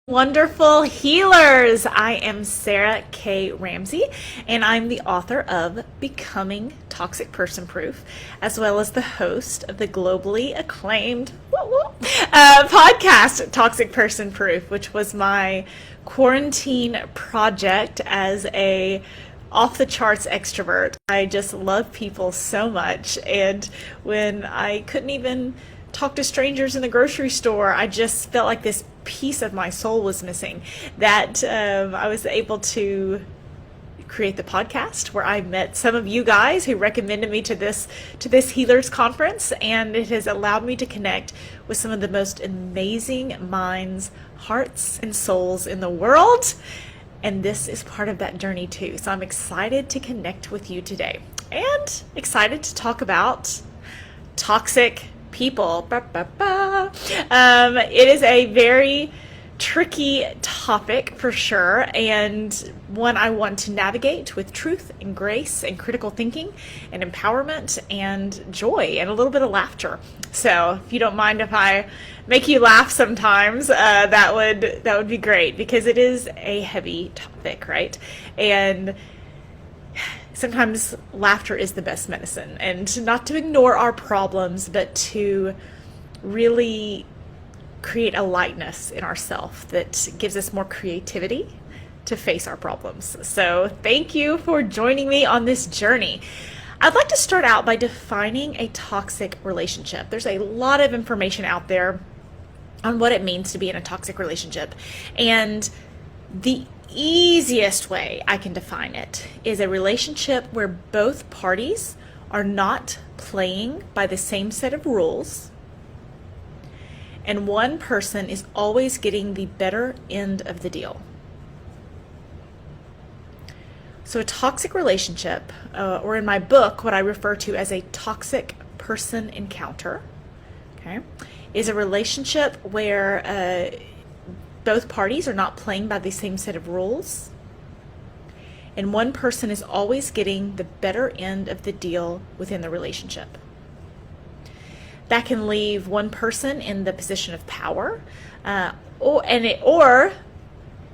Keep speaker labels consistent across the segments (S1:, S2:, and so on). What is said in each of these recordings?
S1: Wonderful healers. I am Sarah K Ramsey, and I'm the author of Becoming Toxic Person Proof, as well as the host of the globally acclaimed podcast Toxic Person Proof, which was my quarantine project as a off the charts extrovert. I just love people so much, and when I couldn't even talk to strangers in the grocery store, I just felt like this piece of my soul was missing, that I was able to create the podcast where I met some of you guys who recommended me to this healers conference, and it has allowed me to connect with some of the most amazing minds, hearts, and souls in the world. And this is part of that journey too. So I'm excited to connect with you today and excited to talk about toxic people. It is a very tricky topic for sure, and one I want to navigate with truth and grace and critical thinking and empowerment and joy and a little bit of laughter. So if you don't mind if I make you laugh sometimes, that would be great, because it is a heavy topic, right? And sometimes laughter is the best medicine, and not to ignore our problems, but to really create a lightness in ourselves that gives us more creativity to face our problems. So thank you for joining me on this journey. I'd like to start out by defining a toxic relationship. There's a lot of information out there on what it means to be in a toxic relationship, and the easiest way I can define it is a relationship where both parties are not playing by the same set of rules, and one person is always getting the better end of the deal. So a toxic relationship, or in my book, what I refer to as a toxic person encounter, okay, is a relationship where both parties are not playing by the same set of rules, and one person is always getting the better end of the deal within the relationship. That can leave one person in the position of power, or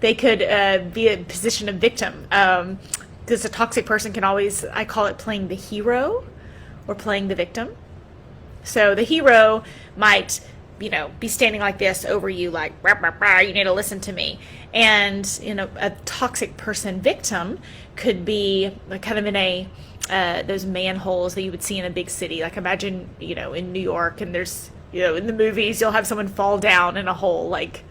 S1: they could be a position of victim. Because a toxic person can always, I call it playing the hero or playing the victim. So the hero might be standing like this over you, like, rah, rah, rah, you need to listen to me. And, a toxic person victim could be kind of in those manholes that you would see in a big city. Like imagine, in New York, and there's, in the movies, you'll have someone fall down in a hole. Like,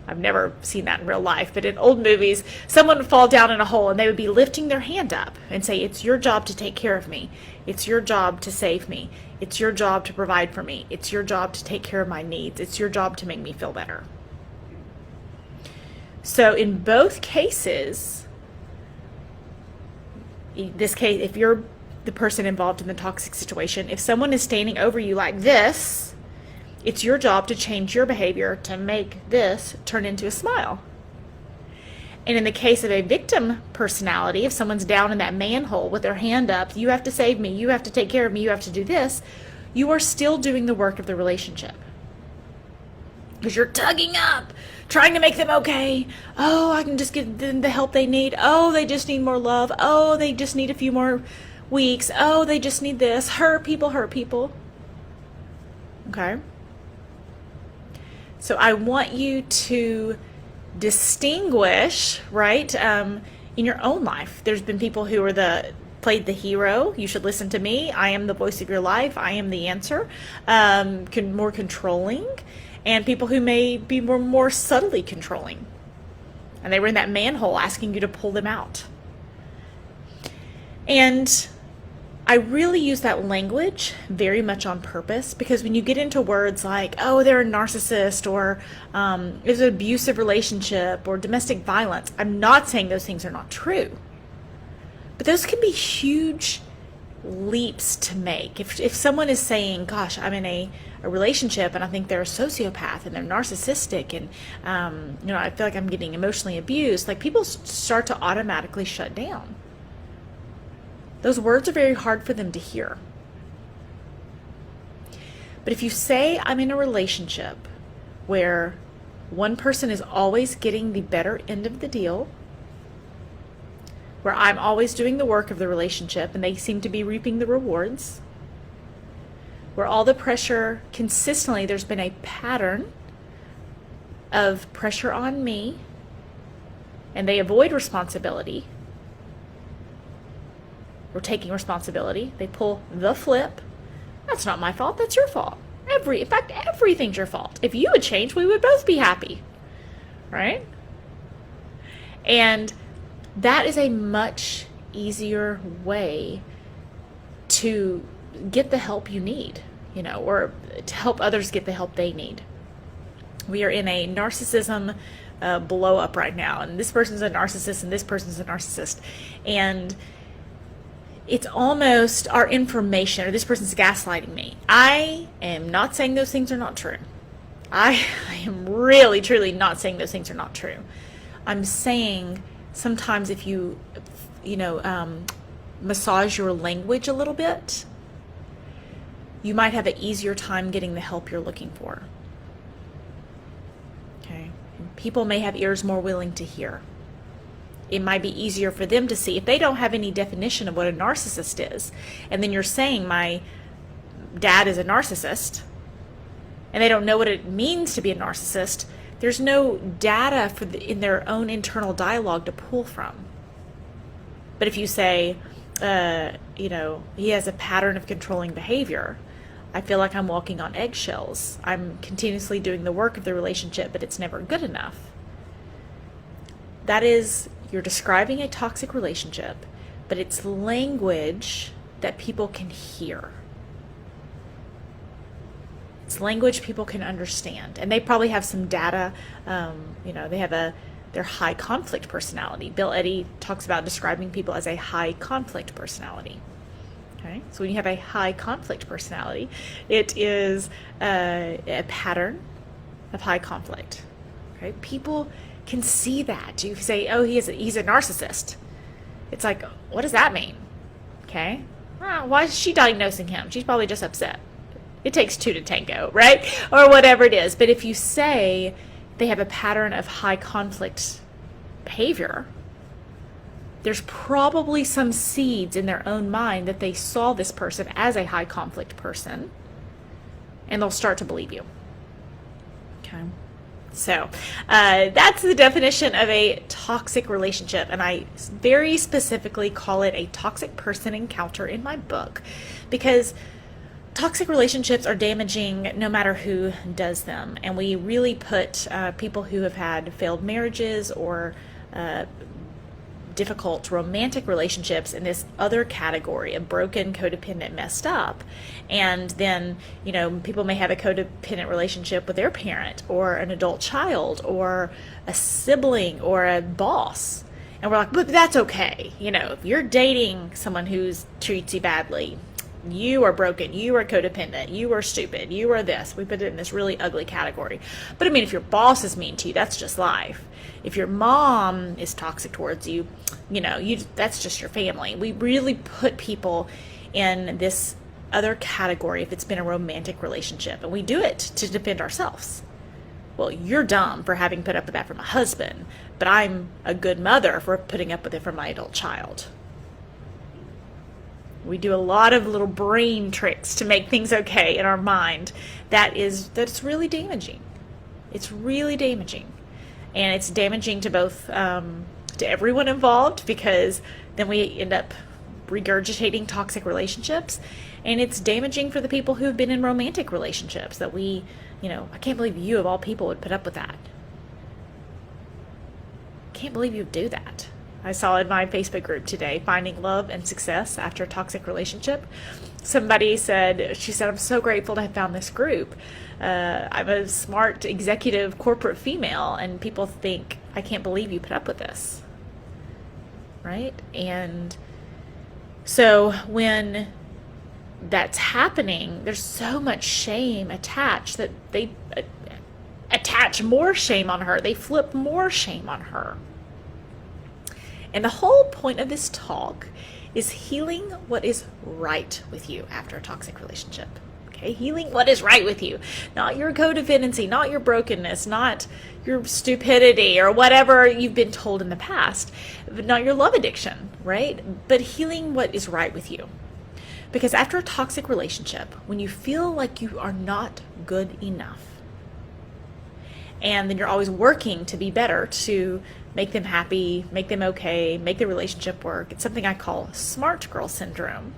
S1: I've never seen that in real life, but in old movies, someone would fall down in a hole and they would be lifting their hand up and say, it's your job to take care of me. It's your job to save me. It's your job to provide for me. It's your job to take care of my needs. It's your job to make me feel better. So in both cases, this case, if you're the person involved in the toxic situation, if someone is standing over you like this, it's your job to change your behavior to make this turn into a smile. And in the case of a victim personality, if someone's down in that manhole with their hand up, you have to save me, you have to take care of me, you have to do this, you are still doing the work of the relationship. Because you're tugging up, trying to make them okay. Oh, I can just give them the help they need. Oh, they just need more love. Oh, they just need a few more weeks. Oh, they just need this. Hurt people, hurt people. Okay? So I want you to distinguish, right, in your own life. There's been people who played the hero. You should listen to me. I am the voice of your life. I am the answer. More controlling. And people who may be more subtly controlling. And they were in that manhole asking you to pull them out. And I really use that language very much on purpose, because when you get into words like, oh, they're a narcissist, or it's an abusive relationship, or domestic violence, I'm not saying those things are not true. But those can be huge leaps to make. If someone is saying, gosh, I'm in a relationship and I think they're a sociopath and they're narcissistic, and I feel like I'm getting emotionally abused, like people start to automatically shut down. Those words are very hard for them to hear. But if you say, I'm in a relationship where one person is always getting the better end of the deal, where I'm always doing the work of the relationship and they seem to be reaping the rewards, where all the pressure consistently, there's been a pattern of pressure on me and they avoid responsibility or taking responsibility. They pull the flip. That's not my fault, that's your fault. In fact, everything's your fault. If you would change, we would both be happy, right? And that is a much easier way to get the help you need, or to help others get the help they need. We are in a narcissism blow up right now, and this person's a narcissist and this person's a narcissist, and it's almost our information, or this person's gaslighting me. I am not saying those things are not true. I am really, truly not saying those things are not true. I'm saying sometimes if you, massage your language a little bit, you might have an easier time getting the help you're looking for. Okay? And people may have ears more willing to hear. It might be easier for them to see if they don't have any definition of what a narcissist is. And then you're saying my dad is a narcissist and they don't know what it means to be a narcissist. There's no data in their own internal dialogue to pull from. But if you say, he has a pattern of controlling behavior, I feel like I'm walking on eggshells. I'm continuously doing the work of the relationship, but it's never good enough. That is, you're describing a toxic relationship, but it's language that people can hear. It's language people can understand. And they probably have some data, they have their high conflict personality. Bill Eddy talks about describing people as a high conflict personality. Okay? So when you have a high conflict personality, it is a pattern of high conflict. Okay? People can see that. You say, oh, he's a narcissist. It's like, what does that mean? Okay? Why is she diagnosing him? She's probably just upset. It takes two to tango, right? Or whatever it is. But if you say they have a pattern of high conflict behavior, there's probably some seeds in their own mind that they saw this person as a high conflict person, and they'll start to believe you. Okay? So that's the definition of a toxic relationship, and I very specifically call it a toxic person encounter in my book, because toxic relationships are damaging no matter who does them, and we really put people who have had failed marriages or difficult romantic relationships in this other category of broken, codependent, messed up. And then, people may have a codependent relationship with their parent or an adult child or a sibling or a boss. And we're like, but that's okay. If you're dating someone who treats you badly, you are broken, you are codependent, you are stupid, you are this. We put it in this really ugly category. But if your boss is mean to you, that's just life. If your mom is toxic towards you, that's just your family. We really put people in this other category if it's been a romantic relationship, and we do it to defend ourselves. Well, you're dumb for having put up with that from a husband, but I'm a good mother for putting up with it from my adult child. We do a lot of little brain tricks to make things okay in our mind. That's really damaging. It's really damaging. And it's damaging to both, to everyone involved, because then we end up regurgitating toxic relationships. And it's damaging for the people who've been in romantic relationships that I can't believe you of all people would put up with that. Can't believe you would do that. I saw in my Facebook group today, Finding Love and Success After a Toxic Relationship. Somebody said, I'm so grateful to have found this group. I'm a smart executive corporate female, and people think, I can't believe you put up with this. Right? And so when that's happening, there's so much shame attached that they attach more shame on her. They flip more shame on her. And the whole point of this talk is healing what is right with you after a toxic relationship. Okay, Okay, healing what is right with you, not your codependency, not your brokenness, not your stupidity or whatever you've been told in the past, but not your love addiction, right? But healing what is right with you. Because after a toxic relationship, when you feel like you are not good enough, and then you're always working to be better, to make them happy, make them okay, make the relationship work, it's something I call smart girl syndrome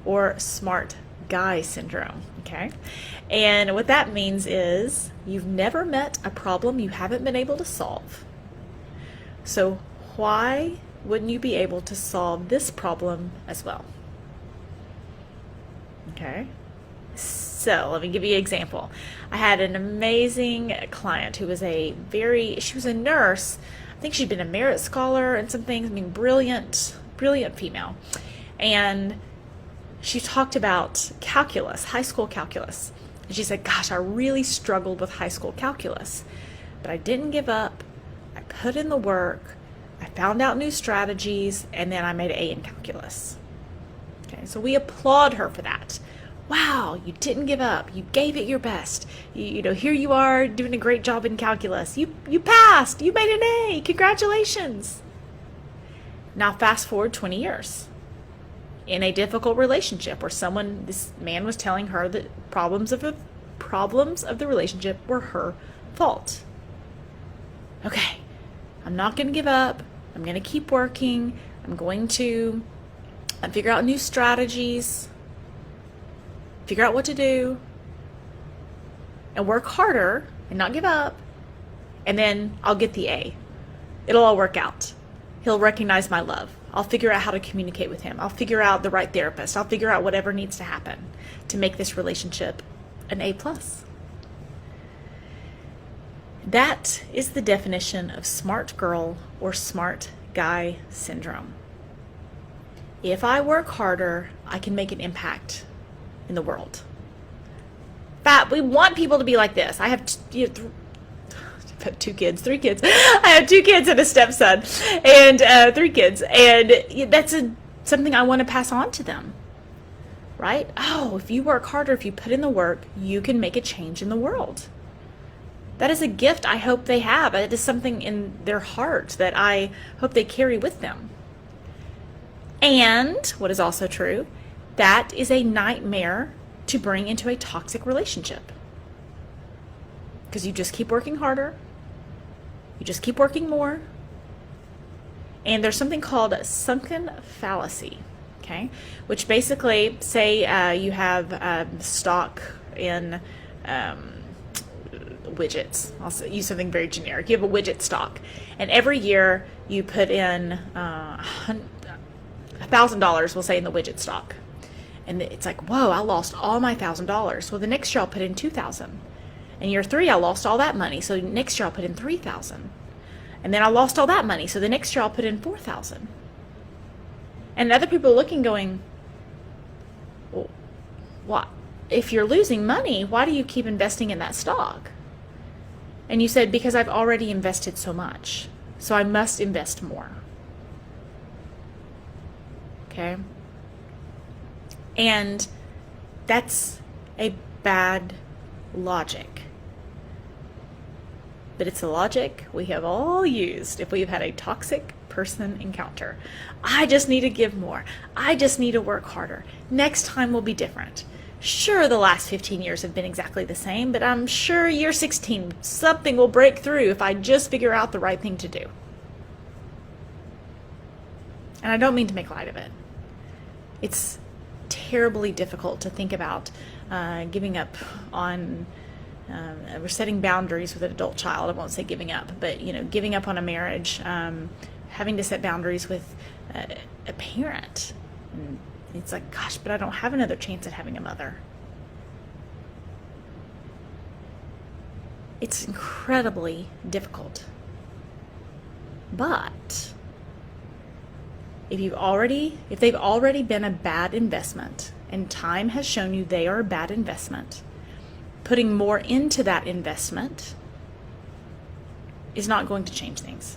S1: or smart guy syndrome, okay? And what that means is you've never met a problem you haven't been able to solve. So why wouldn't you be able to solve this problem as well? Okay, so let me give you an example. I had an amazing client who was she was a nurse. I think she'd been a merit scholar and some things. I mean, brilliant female. And she talked about calculus, high school calculus. And she said, gosh, I really struggled with high school calculus, but I didn't give up. I put in the work. I found out new strategies, and then I made an A in calculus. Okay, so we applaud her for that. Wow, you didn't give up. You gave it your best. You know, here you are doing a great job in calculus. You passed. You made an A. Congratulations. Now fast forward 20 years. In a difficult relationship where this man was telling her that problems of the relationship were her fault. Okay, I'm not going to give up. I'm going to keep working. I'm going to figure out new strategies, figure out what to do, and work harder and not give up, and then I'll get the A. It'll all work out. He'll recognize my love. I'll figure out how to communicate with him. I'll figure out the right therapist. I'll figure out whatever needs to happen to make this relationship an A+. That is the definition of smart girl or smart guy syndrome. If I work harder, I can make an impact in the world. But we want people to be like this. I have three kids. I have 2 kids and a stepson, and 3 kids, and that's something I want to pass on to them, right? Oh, if you work harder, if you put in the work, you can make a change in the world. That is a gift I hope they have. It is something in their heart that I hope they carry with them. And what is also true, that is a nightmare to bring into a toxic relationship. Because you just keep working harder. You just keep working more. And there's something called sunken fallacy, okay? Which basically, say you have stock in widgets. I'll use something very generic. You have a widget stock. And every year you put in $1,000, we'll say, in the widget stock. And it's like, whoa, I lost all my $1,000. Well, the next year I'll put in $2,000. In year 3, I lost all that money. So next year I'll put in $3,000. And then I lost all that money. So the next year I'll put in $4,000. And other people are looking going, well, what? If you're losing money, why do you keep investing in that stock? And you said, because I've already invested so much. So I must invest more. Okay? And that's a bad logic. But it's the logic we have all used if we've had a toxic person encounter. I just need to give more. I just need to work harder. Next time will be different. Sure, the last 15 years have been exactly the same, but I'm sure year 16, something will break through if I just figure out the right thing to do. And I don't mean to make light of it. It's terribly difficult to think about giving up on, we're setting boundaries with an adult child. I won't say giving up, but giving up on a marriage, having to set boundaries with a parent. And it's like, gosh, but I don't have another chance at having a mother. It's incredibly difficult. But if they've already been a bad investment and time has shown you they are a bad investment, putting more into that investment is not going to change things.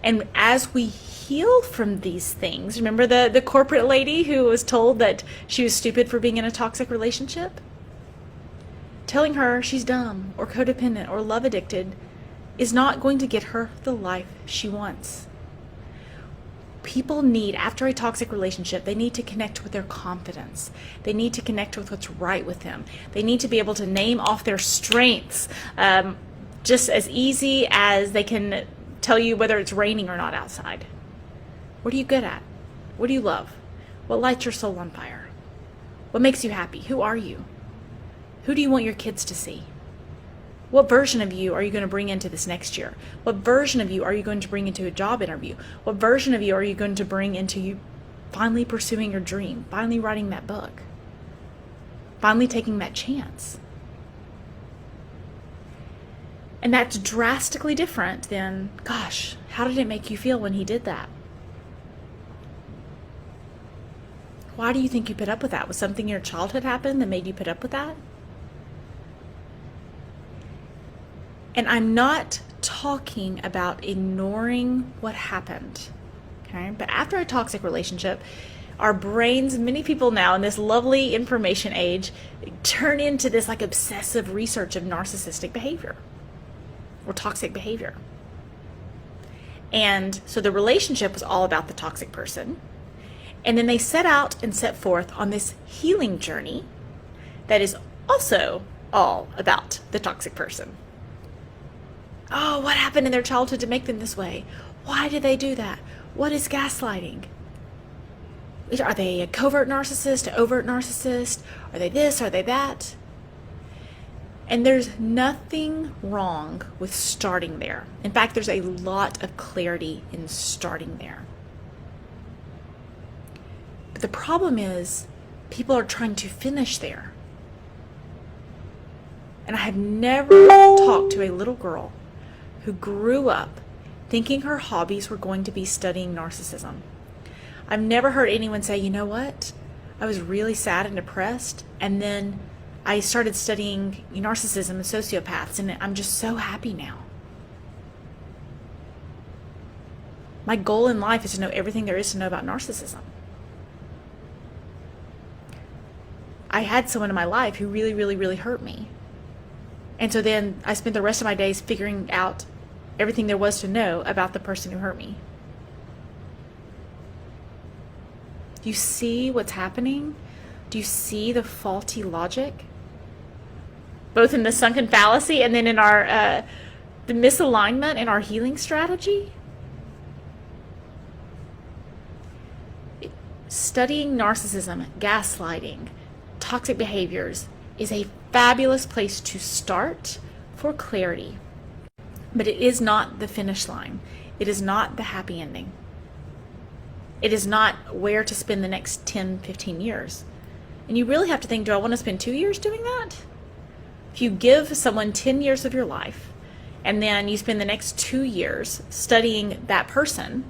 S1: And as we heal from these things. Remember the corporate lady who was told that she was stupid for being in a toxic relationship? Telling her she's dumb or codependent or love addicted is not going to get her the life she wants. People need, after a toxic relationship, they need to connect with their confidence. They need to connect with what's right with them. They need to be able to name off their strengths, just as easy as they can tell you whether it's raining or not outside. What are you good at? What do you love? What lights your soul on fire? What makes you happy? Who are you? Who do you want your kids to see? What version of you are you going to bring into this next year? What version of you are you going to bring into a job interview? What version of you are you going to bring into you finally pursuing your dream, finally writing that book, finally taking that chance? And that's drastically different than, gosh, how did it make you feel when he did that? Why do you think you put up with that? Was something in your childhood happened that made you put up with that? And I'm not talking about ignoring what happened, okay? But after a toxic relationship, our brains, many people now in this lovely information age, turn into this like obsessive research of narcissistic behavior or toxic behavior. And so the relationship was all about the toxic person. And then they set out and set forth on this healing journey that is also all about the toxic person. Oh, what happened in their childhood to make them this way? Why did they do that? What is gaslighting? Are they a covert narcissist, an overt narcissist? Are they this? Are they that? And there's nothing wrong with starting there. In fact, there's a lot of clarity in starting there. But the problem is people are trying to finish there. And I have never talked to a little girl who grew up thinking her hobbies were going to be studying narcissism. I've never heard anyone say, you know what? I was really sad and depressed, and then I started studying narcissism and sociopaths, and I'm just so happy now. My goal in life is to know everything there is to know about narcissism. I had someone in my life who really, really, really hurt me. And so then I spent the rest of my days figuring out everything there was to know about the person who hurt me. Do you see what's happening? Do you see the faulty logic? Both in the sunken fallacy and then in our the misalignment in our healing strategy? Studying narcissism, gaslighting, toxic behaviors is a fabulous place to start for clarity. But it is not the finish line. It is not the happy ending. It is not where to spend the next 10, 15 years. And you really have to think, do I want to spend 2 years doing that? If you give someone 10 years of your life and then you spend the next 2 years studying that person,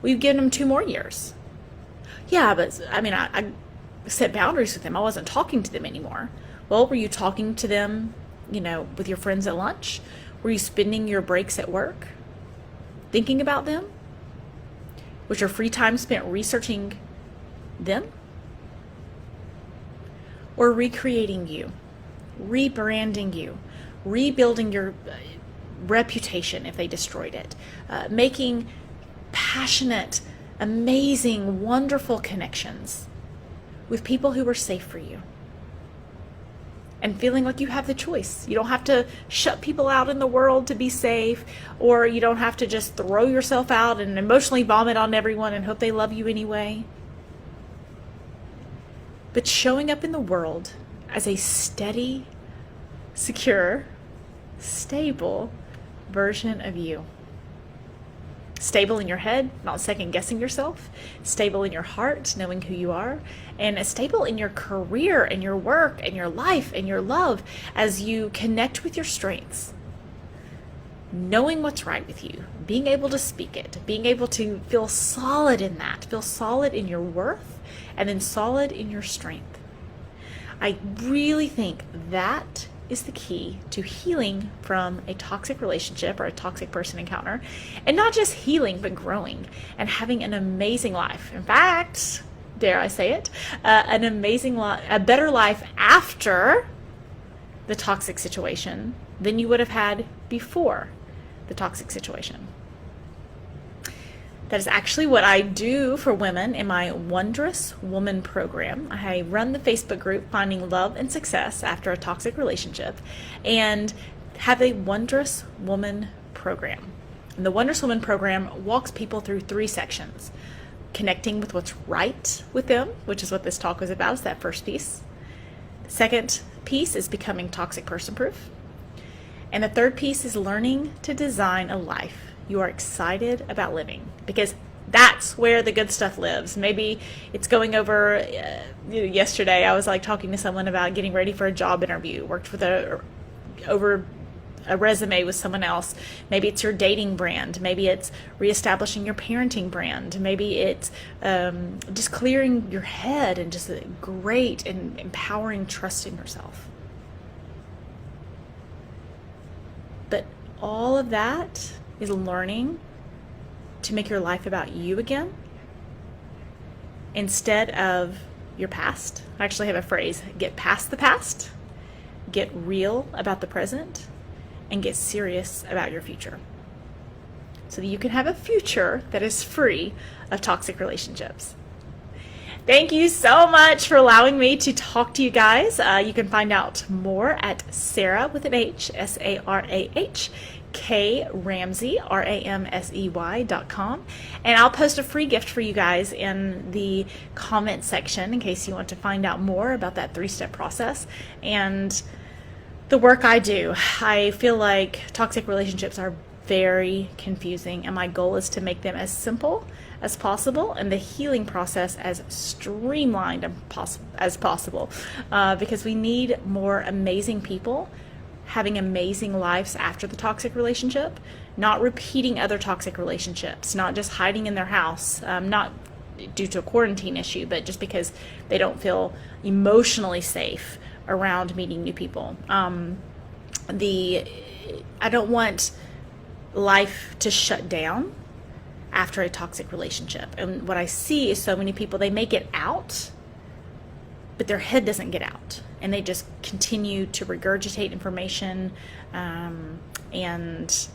S1: we've given them 2 more years. Yeah, but I set boundaries with them. I wasn't talking to them anymore. Well, were you talking to them, with your friends at lunch? Were you spending your breaks at work thinking about them? Was your free time spent researching them? Or recreating you, rebranding you, rebuilding your reputation if they destroyed it, making passionate, amazing, wonderful connections with people who were safe for you? And feeling like you have the choice. You don't have to shut people out in the world to be safe, or you don't have to just throw yourself out and emotionally vomit on everyone and hope they love you anyway. But showing up in the world as a steady, secure, stable version of you. Stable in your head, not second guessing yourself. Stable in your heart, knowing who you are. And stable in your career and your work and your life and your love as you connect with your strengths. Knowing what's right with you, being able to speak it, being able to feel solid in that, feel solid in your worth, and then solid in your strength. I really think that is the key to healing from a toxic relationship or a toxic person encounter, and not just healing, but growing and having an amazing life. In fact, dare I say it, an amazing life, a better life after the toxic situation than you would have had before the toxic situation. That is actually what I do for women in my Wondrous Woman program. I run the Facebook group Finding Love and Success After a Toxic Relationship, and have a Wondrous Woman program. And the Wondrous Woman program walks people through 3 sections. Connecting with what's right with them, which is what this talk was about, is that first piece. The second piece is becoming toxic person proof. And the third piece is learning to design a life you are excited about living, because that's where the good stuff lives. Maybe it's going over, yesterday I was like talking to someone about getting ready for a job interview, worked with over a resume with someone else. Maybe it's your dating brand. Maybe it's reestablishing your parenting brand. Maybe it's just clearing your head and just a great and empowering trust in yourself. But all of that is learning to make your life about you again instead of your past. I actually have a phrase: get past the past, get real about the present, and get serious about your future, so that you can have a future that is free of toxic relationships. Thank you so much for allowing me to talk to you guys. You can find out more at Sarah with an H, Sarah K Ramsey, RAMSEY.com. And I'll post a free gift for you guys in the comment section in case you want to find out more about that 3-step process and the work I do. I feel like toxic relationships are very confusing, and my goal is to make them as simple as possible and the healing process as streamlined as possible, because we need more amazing people having amazing lives after the toxic relationship, not repeating other toxic relationships, not just hiding in their house, not due to a quarantine issue, but just because they don't feel emotionally safe around meeting new people. I don't want life to shut down after a toxic relationship. And what I see is so many people, they make it out, but their head doesn't get out, and they just continue to regurgitate information and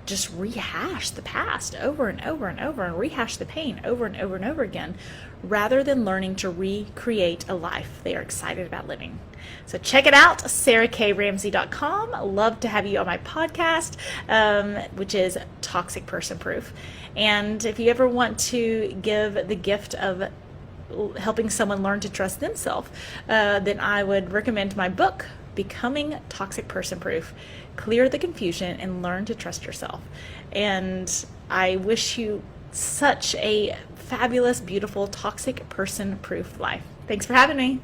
S1: just rehash the past over and over and over, and rehash the pain over and over and over again, rather than learning to recreate a life they are excited about living. So check it out, SarahKRamsey.com. Love to have you on my podcast, which is Toxic Person Proof. And if you ever want to give the gift of helping someone learn to trust themselves, then I would recommend my book, Becoming Toxic Person Proof. Clear the confusion and learn to trust yourself. And I wish you such a fabulous, beautiful, toxic person proof life. Thanks for having me.